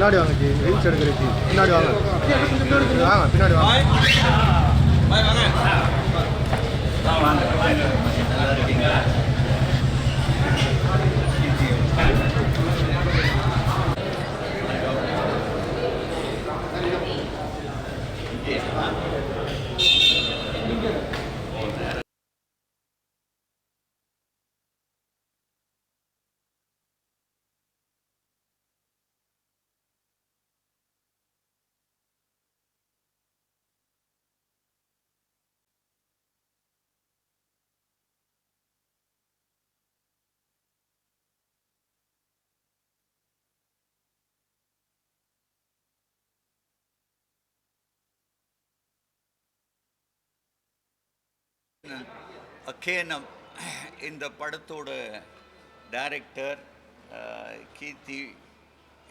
பின்னாடி வாங்க G, reels எடுக்கிறதுக்கு பின்னாடி வாங்க. வாங்க பின்னாடி வாங்க. நல்லா இருக்கீங்க. அக்கேனம் இந்த படத்தோட டைரக்டர் கீர்த்தி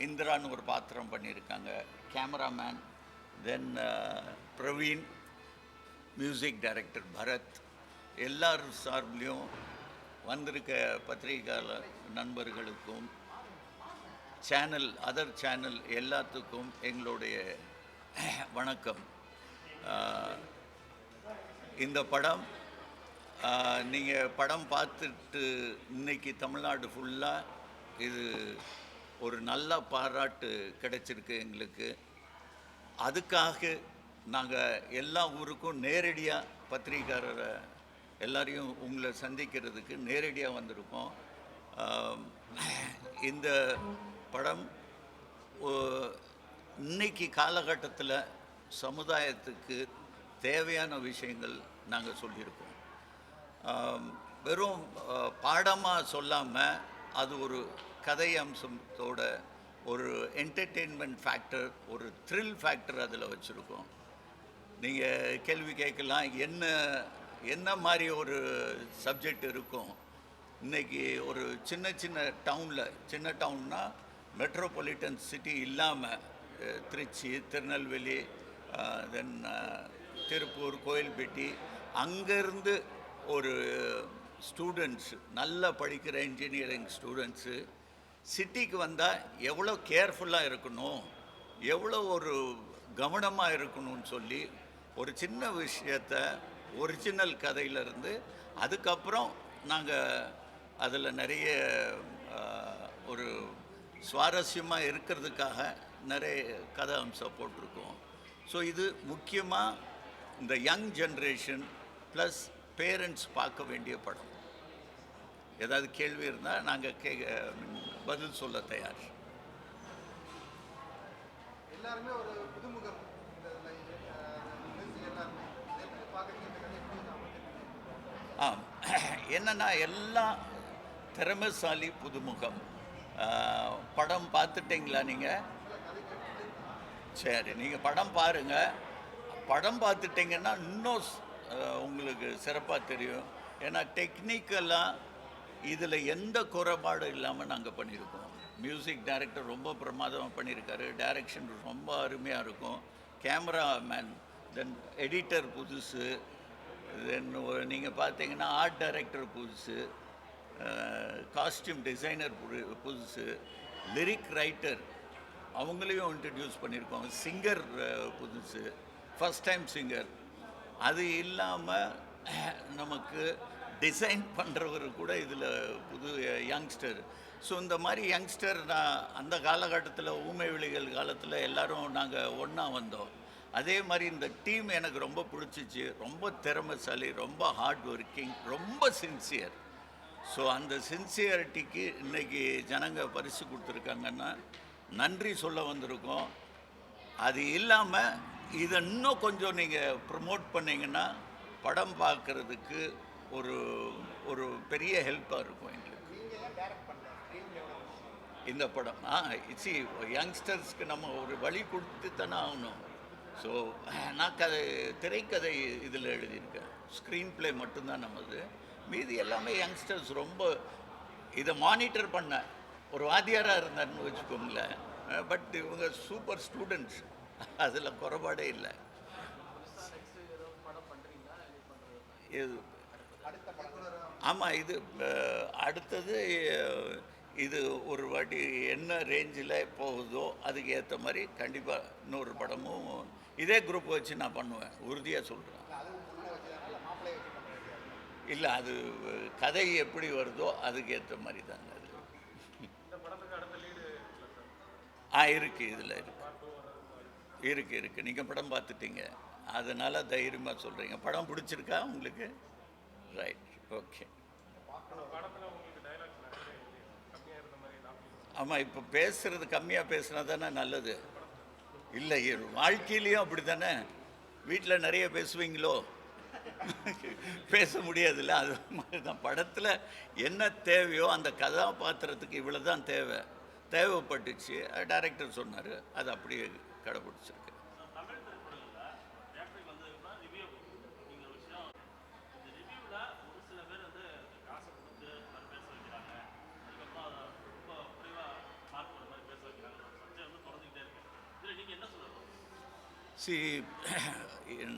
இந்திரான்னு ஒரு பாத்திரம் பண்ணியிருக்காங்க. கேமராமேன் தென் பிரவீன், மியூசிக் டைரக்டர் பரத். எல்லார் சார்பிலையும் வந்திருக்க பத்திரிகையாளர் நண்பர்களுக்கும் அதர் சேனல் எல்லாத்துக்கும் எங்களுடைய வணக்கம். இந்த படம் நீங்கள் படம் பார்த்துட்டு இன்றைக்கி தமிழ்நாடு ஃபுல்லாக இது ஒரு நல்ல பாராட்டு கிடைச்சிருக்கு எங்களுக்கு. அதுக்காக நாங்கள் எல்லா ஊருக்கும் நேரடியாக பத்திரிகையாளரை எல்லாரையும் உங்களை சந்திக்கிறதுக்கு நேரடியாக வந்திருக்கோம். இந்த படம் இன்னைக்கு காலகட்டத்தில் சமுதாயத்துக்கு தேவையான விஷயங்கள் நாங்கள் சொல்லியிருக்கோம். வெறும் பாடமாக சொல்லாமல் அது ஒரு கதை அம்சத்தோட ஒரு என்டர்டெயின்மெண்ட் ஃபேக்டர், ஒரு த்ரில் ஃபேக்டர் அதில் வச்சுருக்கோம். நீங்கள் கேள்வி கேட்கலாம், என்ன மாதிரி ஒரு சப்ஜெக்ட் இருக்கும். இன்றைக்கி ஒரு சின்ன டவுனில், சின்ன டவுன்னா மெட்ரோபாலிட்டன் சிட்டி இல்லாமல் திருச்சி, திருநெல்வேலி, தென் திருப்பூர், கோயில்பட்டி, அங்கேருந்து ஒரு ஸ்டூடெண்ட்ஸ், நல்லா படிக்கிற இன்ஜினியரிங் ஸ்டூடெண்ட்ஸு சிட்டிக்கு வந்தால் எவ்வளோ கேர்ஃபுல்லாக இருக்கணும், எவ்வளோ ஒரு கவனமாக இருக்கணும்னு சொல்லி ஒரு சின்ன விஷயத்தை ஒரிஜினல் கதையிலேருந்து அதுக்கப்புறம் நாங்கள் அதில் நிறைய ஒரு சுவாரஸ்யமாக இருக்கிறதுக்காக நிறைய கதை அம்சம் போட்டிருக்கோம். ஸோ இது முக்கியமாக இந்த யங் ஜென்ரேஷன் ப்ளஸ் பேரண்ட்ஸ் பார்க்க வேண்டிய படம். ஏதாவது கேள்வி இருந்தால் நாங்கள் பதில் சொல்ல தயார். எல்லாருமே ஒரு புதுமுகம். என்னன்னா எல்லாம் திறமைசாலி புதுமுகம். படம் பார்த்துட்டிங்களா நீங்கள்? சரி, நீங்கள் படம் பாருங்கள். படம் பார்த்துட்டிங்கன்னா இன்னும் உங்களுக்கு சிறப்பாக தெரியும். ஏன்னா டெக்னிக்கலாக இதில் எந்த குறைபாடும் இல்லாமல் நாங்கள் பண்ணியிருக்கோம். மியூசிக் டைரக்டர் ரொம்ப பிரமாதமாக பண்ணியிருக்காரு. டைரக்ஷன் ரொம்ப அருமையாக இருக்கும். கேமராமேன், தென் எடிட்டர் புதுசு, தென் நீங்கள் பார்த்தீங்கன்னா ஆர்ட் டைரக்டர் புதுசு, காஸ்டியூம் டிசைனர் புதுசு, லிரிக் ரைட்டர் அவங்களையும் இன்ட்ரடியூஸ் பண்ணியிருக்கோம். சிங்கர் புதுசு, ஃபஸ்ட் டைம் சிங்கர். அது இல்லாமல் நமக்கு டிசைன் பண்ணுறவர் கூட இதில் புது யங்ஸ்டர். ஸோ இந்த மாதிரி யங்ஸ்டர் நான் அந்த காலகட்டத்தில் ஊமை விழிகள் காலத்தில் எல்லோரும் நாங்கள் ஒன்றா வந்தோம். அதே மாதிரி இந்த டீம் எனக்கு ரொம்ப பிடிச்சிச்சு. ரொம்ப திறமைசாலி, ரொம்ப ஹார்ட் ஒர்க்கிங், ரொம்ப சின்சியர். ஸோ அந்த சின்சியரிட்டிக்கு இன்றைக்கி ஜனங்க பரிசு கொடுத்துருக்காங்கன்னா நன்றி சொல்ல வந்திருக்கோம். அது இல்லாமல் இதை இன்னும் கொஞ்சம் நீங்கள் ப்ரமோட் பண்ணிங்கன்னா படம் பார்க்குறதுக்கு ஒரு ஒரு பெரிய ஹெல்ப்பாக இருக்கும் எங்களுக்கு இந்த படம். யங்ஸ்டர்ஸ்க்கு நம்ம ஒரு வழி கொடுத்து தானே ஆகணும். ஸோ நான் திரைக்கதை இதில் எழுதியிருக்கேன். ஸ்க்ரீன் ப்ளே மட்டும்தான் நம்மது. மீதி எல்லாமே யங்ஸ்டர்ஸ் ரொம்ப இதை மானிட்டர் பண்ண ஒரு வாத்தியாராக இருந்தார்னு வச்சுக்கோங்களேன். பட் இவங்க சூப்பர் ஸ்டூடெண்ட்ஸ், அதில் குறைபாடே இல்லை. ஆமாம், இது அடுத்தது இது ஒரு வாட்டி என்ன ரேஞ்சில் போகுதோ அதுக்கு ஏற்ற மாதிரி கண்டிப்பாக இன்னொரு படமும் இதே குரூப் வச்சு நான் பண்ணுவேன், உறுதியாக சொல்கிறேன். இல்லை, அது கதை எப்படி வருதோ அதுக்கு ஏற்ற மாதிரி தாங்க அது. இருக்குது, இதில் இருக்குது. நீங்கள் படம் பார்த்துட்டீங்க, அதனால் தைரியமாக சொல்கிறீங்க. படம் பிடிச்சிருக்கா உங்களுக்கு? Right, okay. ஆமாம், இப்போ பேசுகிறது கம்மியாக பேசுனா தானே நல்லது. இல்லை, வாழ்க்கையிலையும் அப்படி தானே. வீட்டில் நிறைய பேசுவீங்களோ? பேச முடியாதுல்ல. அது மாதிரி தான் படத்தில் என்ன தேவையோ அந்த கதாபாத்திரத்துக்கு இவ்வளோ தான் தேவைப்பட்டுச்சு. டைரக்டர் சொன்னார், அது அப்படியே கடைப்பிடிச்சிருக்கு.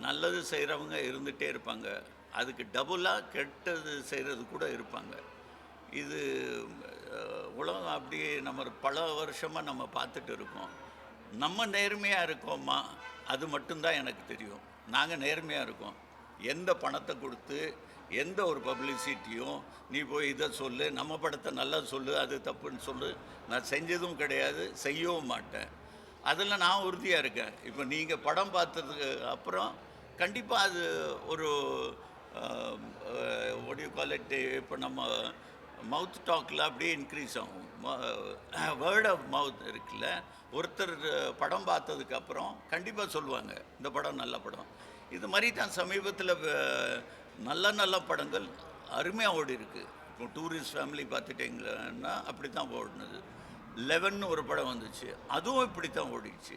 நல்லது செய்கிறவங்க இருந்துகிட்டே இருப்பாங்க, அதுக்கு டபுளாக கெட்டது செய்கிறது கூட இருப்பாங்க. இது உலகம் அப்படியே நம்ம பல வருஷமாக நம்ம பார்த்துட்டு இருக்கோம். நம்ம நேர்மையாக இருக்கோமா, அது மட்டும்தான் எனக்கு தெரியும். நாங்கள் நேர்மையாக இருக்கோம். எந்த பணத்தை கொடுத்து எந்த ஒரு பப்ளிசிட்டியும் நீ போய் இதை சொல்லு, நம்ம படத்தை நல்லா சொல்லு, அது தப்புன்னு சொல்லு, நான் செஞ்சதும் கிடையாது, செய்யவும் மாட்டேன். அதில் நான் உறுதியாக இருக்கேன். இப்போ நீங்கள் படம் பார்த்ததுக்கு அப்புறம் கண்டிப்பாக அது ஒரு ஒடியோ குவாலிட்டி இப்போ நம்ம மவுத் டாக்கில் அப்படியே இன்க்ரீஸ் ஆகும். வேர்ட் ஆஃப் மவுத் இருக்குல்ல, ஒருத்தர் படம் பார்த்ததுக்கப்புறம் கண்டிப்பாக சொல்லுவாங்க இந்த படம் நல்ல படம். இது மாதிரி தான் சமீபத்தில் நல்ல படங்கள் அருமையாக ஓடி இருக்குது. இப்போ டூரிஸ்ட் ஃபேமிலி பார்த்துட்டிங்கன்னா அப்படி தான் ஓடினது. 11 ஒரு படம் வந்துச்சு, அதுவும் இப்படி தான் ஓடிச்சு.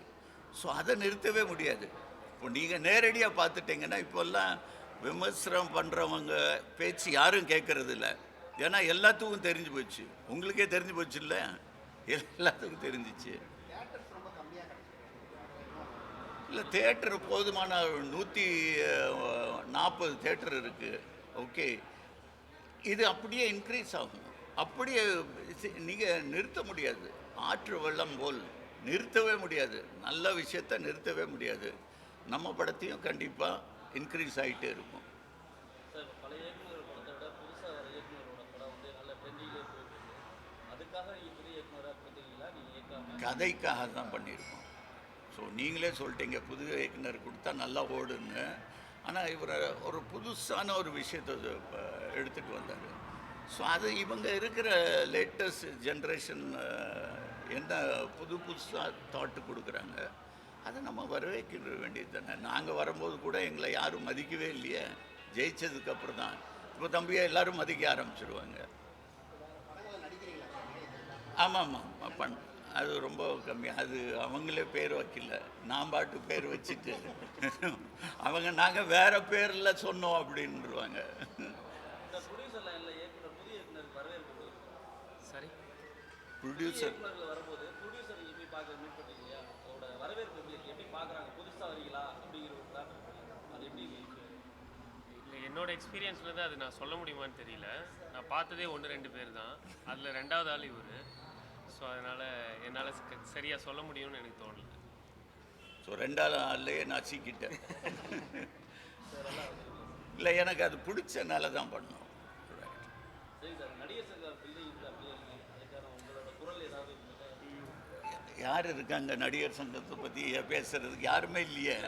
ஸோ அதை நிறுத்தவே முடியாது. இப்போ நீங்கள் நேரடியாக பார்த்துட்டிங்கன்னா இப்போல்லாம் விமர்சனம் பண்ணுறவங்க பேச்சு யாரும் கேட்கறது இல்லை. ஏன்னா எல்லாத்துக்கும் தெரிஞ்சு போச்சு. உங்களுக்கே தெரிஞ்சு போச்சு இல்லை, எல்லாத்துக்கும் தெரிஞ்சிச்சு. இல்லை, தேட்டர் போதுமான 140 தேட்டர் இருக்குது. ஓகே, இது அப்படியே இன்க்ரீஸ் ஆகும். அப்படியே நீங்கள் நிறுத்த முடியாது. ஆற்று வெள்ளம் போல் நிறுத்தவே முடியாது. நல்ல விஷயத்தை நிறுத்தவே முடியாது. நம்ம படத்தையும் கண்டிப்பாக இன்க்ரீஸ் ஆகிட்டே இருக்கும். கதைக்காக தான் பண்ணியிருக்கோம். ஸோ நீங்களே சொல்லிட்டீங்க, புது இயக்குனர் கொடுத்தா நல்லா ஓடுன்னு. ஆனால் இவர் ஒரு புதுசான ஒரு விஷயத்தை எடுத்துகிட்டு வந்தார். ஸோ அது இவங்க இருக்கிற லேட்டஸ்ட் ஜென்ரேஷன் என்ன புதுசாக தாட்டு கொடுக்குறாங்க, அதை நம்ம வரவேற்க வேண்டியது தானே. நாங்கள் வரும்போது கூட எங்களை யாரும் மதிக்கவே இல்லையே, ஜெயிச்சதுக்கப்புறம் தான் இப்போ தம்பியை எல்லோரும் மதிக்க ஆரம்பிச்சிடுவாங்க. ஆமாம், அது ரொம்ப கம்மி. அது அவங்களே பேர் வைக்கல, நான் பாட்டு பேர் வச்சுட்டு அவங்க நாங்கள் வேறு பேரில் சொன்னோம் அப்படின்ருவாங்க. ப்ரொடியூசர் என்னோட எக்ஸ்பீரியன்ஸ்லேருந்து அது நான் சொல்ல முடியுமான்னு தெரியல. நான் பார்த்ததே 1-2 பேர் தான், அதில் 2வது ஆள் இவர். ஸோ அதனால் என்னால் சரியாக சொல்ல முடியும்னு எனக்கு தோணலை. ஸோ 2வது ஆள்லேயே நான் சீக்கிட்டேன். இல்லை, எனக்கு அது பிடிச்சனால தான் பண்ணோம். யார் இருக்காங்க நடிகர் சங்கத்தை பற்றி பேசுகிறதுக்கு? யாருமே இல்லையே.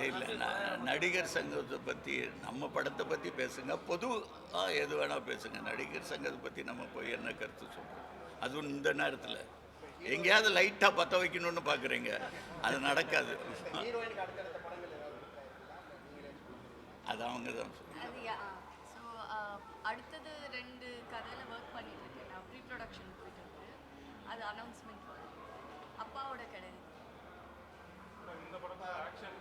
இல்லை, நடிகர் சங்கத்தை பற்றி நம்ம படத்தை பற்றி பேசுங்க, பொதுவாக எது வேணால் பேசுங்க. நடிகர் சங்கத்தை பற்றி நம்ம போய் என்ன கருத்து சொல்கிறோம்? அதுவும் இந்த நேரத்தில் எங்கேயாவது லைட்டாக பற்ற வைக்கணும்னு பார்க்குறீங்க, அது நடக்காது. அது அவங்க தான் சொல்லுவாங்க. அடுத்தது 2 கதையில் ஒர்க் பண்ணிட்டு இருக்கேன். நான் ப்ரீ ப்ரொடக்ஷன் போயிட்டு இருக்கு. அது அனௌன்ஸ்மெண்ட் வரும். அப்பாவோட கடை. இந்த படத்தை ஆக்ஷன்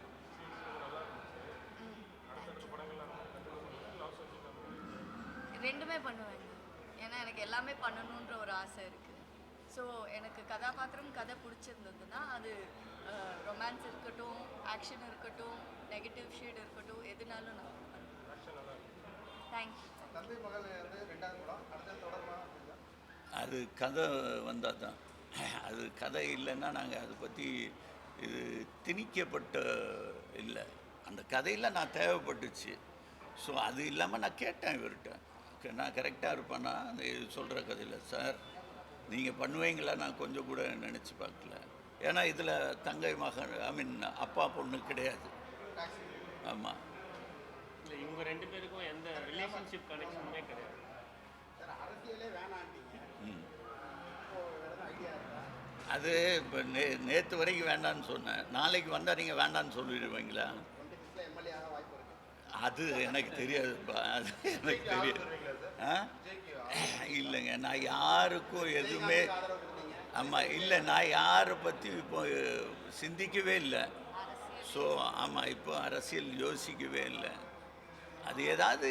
ரெண்டுமே பண்ணுவேங்க. ஏன்னா எனக்கு எல்லாமே பண்ணணுன்ற ஒரு ஆசை இருக்குது. ஸோ எனக்கு கதாபாத்திரம் கதை பிடிச்சிருந்ததுன்னா அது ரொமான்ஸ் இருக்கட்டும், ஆக்ஷன் இருக்கட்டும், நெகட்டிவ் ஷேட் இருக்கட்டும், எதுனாலும் நான் பண்ணுவேன். தேங்க்யூ. தம்பி மகள் வந்து 2வது படம் அடுத்த தொடர்பாக அது கதை வந்தால் தான். அது கதை இல்லைன்னா நாங்கள் அதை பற்றி இது திணிக்கப்பட்ட இல்லை. அந்த கதையில் நான் தேவைப்பட்டுச்சு. ஸோ அது இல்லாமல் நான் கேட்டேன் இவர்கிட்ட, நான் கரெக்டாக இருப்பேன்னா அந்த சொல்கிற கதையில் சார் நீங்கள் பண்ணுவீங்களா, நான் கொஞ்சம் கூட நினச்சி பார்க்கல. ஏன்னா இதில் தங்கை மகன் அப்பா பொண்ணு கிடையாது. ஆமாம், இல்லை இவங்க 2 பேருக்கும் எந்த ரிலேஷன்ஷிப் கனெக்ஷனுமே கிடையாது. அது இப்போ நேற்று வரைக்கும் வேண்டான்னு சொன்னேன். நாளைக்கு வந்தால் நீங்கள் வேண்டான்னு சொல்லிடுவீங்களா? அது எனக்கு தெரியாதுப்பா, அது எனக்கு தெரியாது. இல்லைங்க, நான் யாருக்கும் எதுவுமே ஆமாம் இல்லை, நான் யாரை பற்றி இப்போ சிந்திக்கவே இல்லை. ஸோ ஆமாம், இப்போ அரசியல் யோசிக்கவே இல்லை. அது ஏதாவது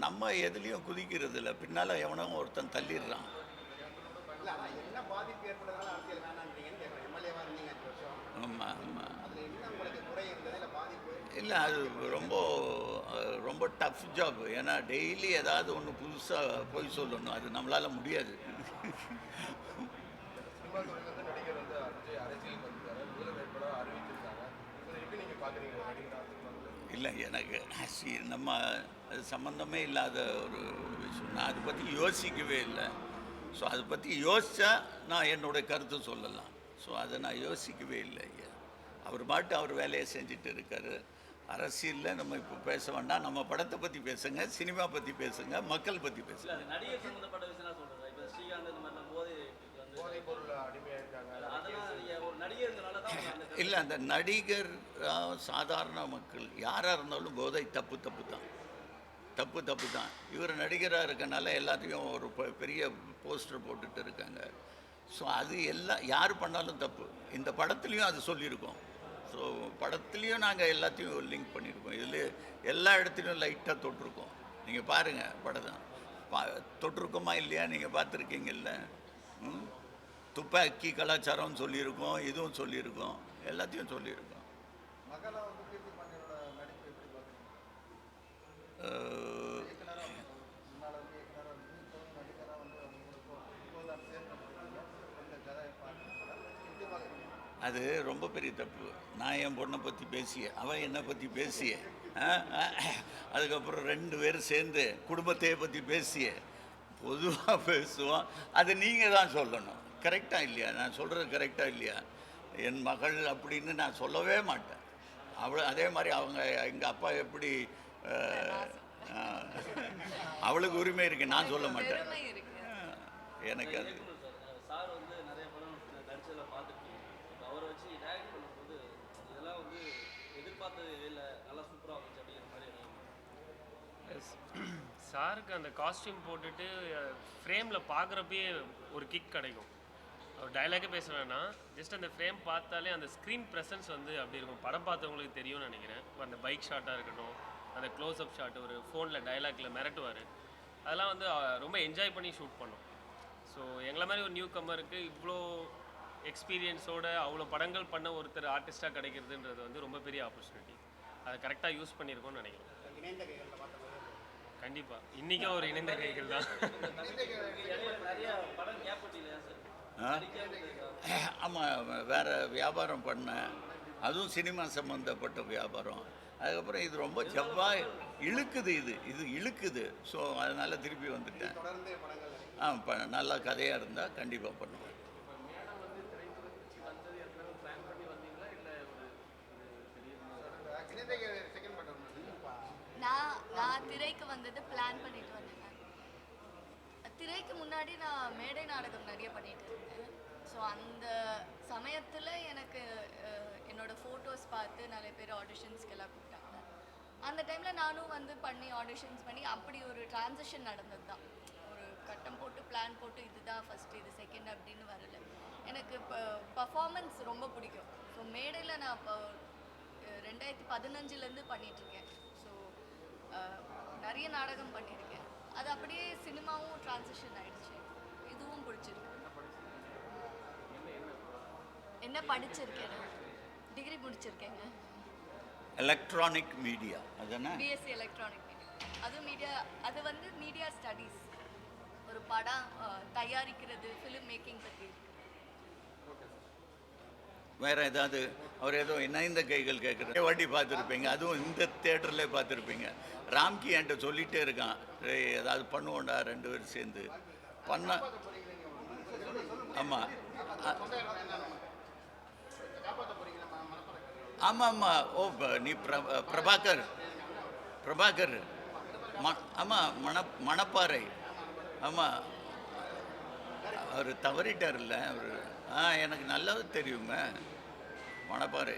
நம்ம எதுலேயும் குதிக்கிறது இல்லை. பின்னால் எவனோ ஒருத்தன் தள்ளிடுறான். ஆமாம் ஆமாம், இல்லை அது ரொம்ப ரொம்ப டஃப் ஜாப். ஏன்னா டெய்லி ஏதாவது ஒன்று புதுசாக போய் சொல்லணும், அது நம்மளால் முடியாது. இல்லை எனக்கு நம்ம அது சம்மந்தமே இல்லாத ஒரு விஷயம். நான் அதை பற்றி யோசிக்கவே இல்லை. ஸோ அதை பற்றி யோசித்தா நான் என்னுடைய கருத்து சொல்லலாம். ஸோ அதை நான் யோசிக்கவே இல்லை. ஐயா அவர் பாட்டு அவர் வேலையை செஞ்சுட்டு இருக்கார். அரசியலில் நம்ம இப்போ பேச வேண்டாம். நம்ம படத்தை பற்றி பேசுங்க, சினிமா பற்றி பேசுங்க, மக்கள் பற்றி பேசுங்க. நடிகர் சம்பந்தப்பட்ட விஷயம் சொல்கிறேன். இப்போ ஸ்ரீகாந்த் இந்த மாதிரிலாம் போதைப் பொருள் அடிமையாக இருக்காங்க. அதெல்லாம் ஒரு நடிகர்னால தான் இல்லை, அந்த நடிகர் சாதாரண மக்கள் யாராக இருந்தாலும் போதை தப்பு தான். இவர் நடிகராக இருக்கனால எல்லாத்தையும் ஒரு பெரிய போஸ்டர் போட்டுட்டு இருக்காங்க. ஸோ அது எல்லாம் யார் பண்ணாலும் தப்பு. இந்த படத்துலேயும் அது சொல்லியிருக்கோம். ஸோ படத்துலேயும் நாங்கள் எல்லாத்தையும் லிங்க் பண்ணியிருக்கோம். இதில் எல்லா இடத்துலையும் லைட்டாக தொட்டிருக்கோம். நீங்கள் பாருங்கள் படம் தொட்டிருக்கோமா இல்லையா, நீங்கள் பார்த்துருக்கீங்கல்ல. துப்பாக்கி கலாச்சாரம்னு சொல்லியிருக்கோம், இதுவும் சொல்லியிருக்கோம், எல்லாத்தையும் சொல்லியிருக்கோம். அது ரொம்ப பெரிய தப்பு. நான் என் பொண்ணை பற்றி பேசிய, அவன் என்னை பற்றி பேசிய, அதுக்கப்புறம் 2 பேரும் சேர்ந்து குடும்பத்தையே பற்றி பேசிய, பொதுவாக பேசுவோம். அது நீங்கள் தான் சொல்லணும். கரெக்டாக இல்லையா? நான் சொல்கிறது கரெக்டாக இல்லையா? என் மகள் அப்படின்னு நான் சொல்லவே மாட்டேன். அதே மாதிரி அவங்க எங்கள் அப்பா எப்படி அவளுக்கு உரிமை இருக்குது, நான் சொல்ல மாட்டேன். எனக்கு அது சார் வந்து நிறைய படம் நடிச்சதில் பார்த்துருக்கீங்க. அவரை வச்சு டைரக்ட் பண்ணும்போது இதெல்லாம் வந்து எதிர்பார்த்தது இல்லை, நல்லா சூப்பராக வந்துச்சு அப்படிங்கிற மாதிரி. சாருக்கு அந்த காஸ்டியூம் போட்டுட்டு ஃப்ரேமில் பார்க்குறப்பயே ஒரு கிக் கிடைக்கும். அவர் டைலாகே பேச வேணாம், ஜஸ்ட் அந்த ஃப்ரேம் பார்த்தாலே அந்த ஸ்க்ரீன் ப்ரெசன்ஸ் வந்து அப்படி இருக்கும். படம் பார்த்தவங்களுக்கு தெரியும்னு நினைக்கிறேன். அந்த பைக் ஷாட்டாக இருக்கட்டும், அந்த க்ளோஸ்அப் ஷாட், ஒரு ஃபோனில் டைலாக்ல மிரட்டுவார், அதெல்லாம் வந்து ரொம்ப என்ஜாய் பண்ணி ஷூட் பண்ணோம். ஸோ எங்களை மாதிரி ஒரு நியூ கம்மருக்கு இவ்வளோ எக்ஸ்பீரியன்ஸோடு அவ்வளோ படங்கள் பண்ண ஒருத்தர் ஆர்டிஸ்ட்டாக கிடைக்கிறதுன்றது வந்து ரொம்ப பெரிய ஆப்பர்ச்சுனிட்டி. அதை கரெக்டாக யூஸ் பண்ணியிருக்கோன்னு நினைக்கிறேன். கண்டிப்பாக இன்றைக்கும் ஒரு இணைந்த கைகள் தான். ஆமாம், வேறு வியாபாரம் பண்ணேன், அதுவும் சினிமா சம்மந்தப்பட்ட வியாபாரம். அதுக்கப்புறம் இது ரொம்ப செவ்வாய் இழுக்குது, இது இழுக்குது. ஸோ அதனால் திருப்பி வந்துட்டேன். நல்ல கதையாக இருந்தால் கண்டிப்பாக பண்ணுவேன். நான் திரைக்கு வந்தது பிளான் பண்ணிட்டு வந்தேன். திரைக்கு முன்னாடி நான் மேடை நாடகம் நிறைய பண்ணிட்டு இருந்தேன். ஸோ அந்த சமயத்தில் எனக்கு என்னோட ஃபோட்டோஸ் பார்த்து நிறைய பேர் ஆடிஷன்ஸ்க்கெல்லாம் கூப்பிட்டாங்க. அந்த டைமில் நானும் வந்து பண்ணி ஆடிஷன்ஸ் பண்ணி அப்படி ஒரு டிரான்சிஷன் நடந்தது தான். ஒரு கட்டம் போட்டு பிளான் போட்டு இதுதான் ஃபஸ்ட்டு இது செகண்ட் அப்படின்னு வரல. எனக்கு இப்போ பர்ஃபார்மன்ஸ் ரொம்ப பிடிக்கும். ஸோ மேடையில் நான் இப்போ 2015 பண்ணிகிட்ருக்கேன். ஸோ நிறைய நாடகம் பண்ணியிருக்கேன். அது அப்படியே சினிமாவும் டிரான்சிஷன் ஆகிடுச்சு. இதுவும் பிடிச்சிருக்கு. என்ன படிச்சிருக்கேன்? டிகிரி முடிச்சிருக்கேங்க. எலக்ட்ரானிக் மீடியா, அதுதானே? BSc electronic media. அது மீடியா, அது வந்து மீடியா ஸ்டடீஸ். ஒரு படம் தயாரிக்கிறது, ஃபிலிம் மேக்கிங் பற்றி இருக்கு. வேறு ஏதாவது அவர் ஏதோ இணைந்த கைகள் கேட்குற வாட்டி பார்த்துருப்பீங்க, அதுவும் இந்த தேட்டரில் பார்த்துருப்பீங்க. ராம்கி என்கிட்ட சொல்லிகிட்டே இருக்கான், ஏதாவது பண்ணுவோண்டா 2 பேரும் சேர்ந்து பண்ண. ஆமாம் ஆமாம் ஆமாம். ஓ நீ பிரபாகர் ஆமாம் மணப்பாறை. ஆமாம் அவர் தவறிட்டார்ல அவர். எனக்கு நல்லா தெரியுமே மணப்பாறை.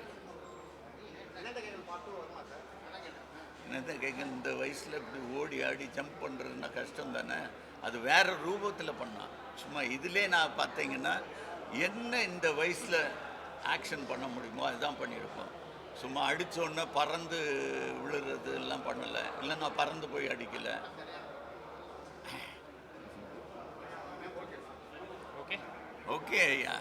என்னத்த கேட்க, இந்த வயசில் இப்படி ஓடி ஆடி ஜம்ப் பண்ணுறதுன்னா கஷ்டம் தானே. அது வேறு ரூபத்தில் பண்ணான். சும்மா இதிலே நான் பார்த்தீங்கன்னா என்ன இந்த வயசில் ஆக்ஷன் பண்ண முடியுமோ அதுதான் பண்ணியிருப்போம். சும்மா அடித்தோடனே பறந்து விழுறது எல்லாம் பண்ணலை. இல்லை நான் பறந்து போய் அடிக்கலை. ஓகே ஓகே ஐயா.